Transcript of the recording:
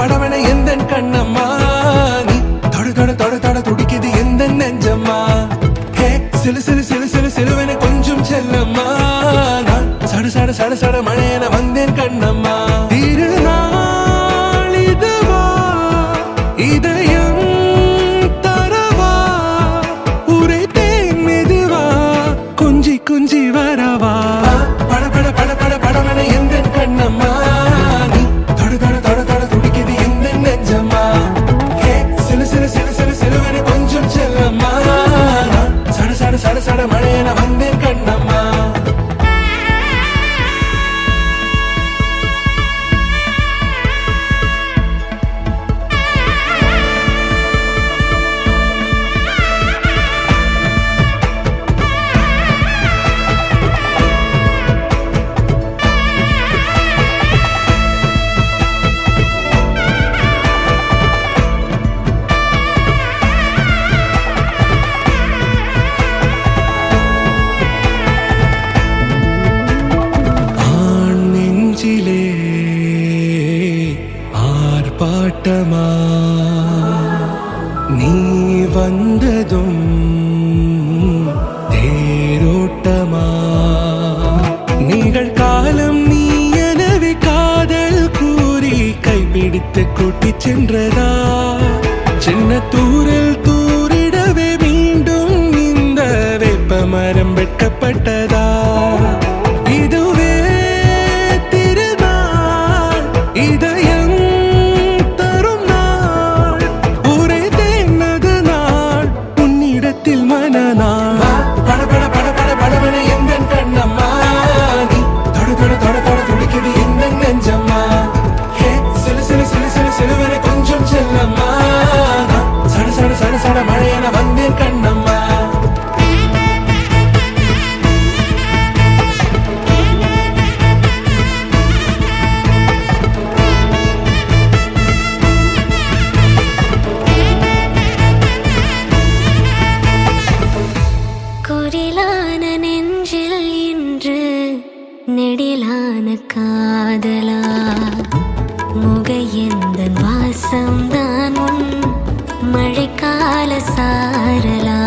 படவன எந்த கண்ணம்மா நீ தொட தொட தொட தொட துடிக்குது எந்த நெஞ்சம்மா ஹே சிலு சிலு சிலு சிலு சிலுவன கொஞ்சம் செல்லம்மா நான் சட சட சட சட மழையன வந்தேன் கண்ணம்மா திருநாள் இதுவா இதயம் தரவா உரைத்தேன் மெதுவா குஞ்சி குஞ்சி வரவா பட பட பட பட படவன எந்த கண்ணம்மா சட சட மழையன வந்தேன் கண்ணம்மா பாட்டமா நீ வந்ததும் தேரோட்டமா நிகழ்காலம் நீ எனவே காதல் கூறி கைப்பிடித்து கூட்டிச் சென்றதா சின்ன தூரில் தூரிடவே மீண்டும் இந்த வேப்ப மரம் வெட்கப்பட்டதா இதுவே திருநாள் இதயம் மழையன வந்தேன் கண்ணம்மா குரிலான நெஞ்சில் இன்று நெடிலான காதலா முகையந்தன் வாசம்தான் உன் மழைக்கால சாரலா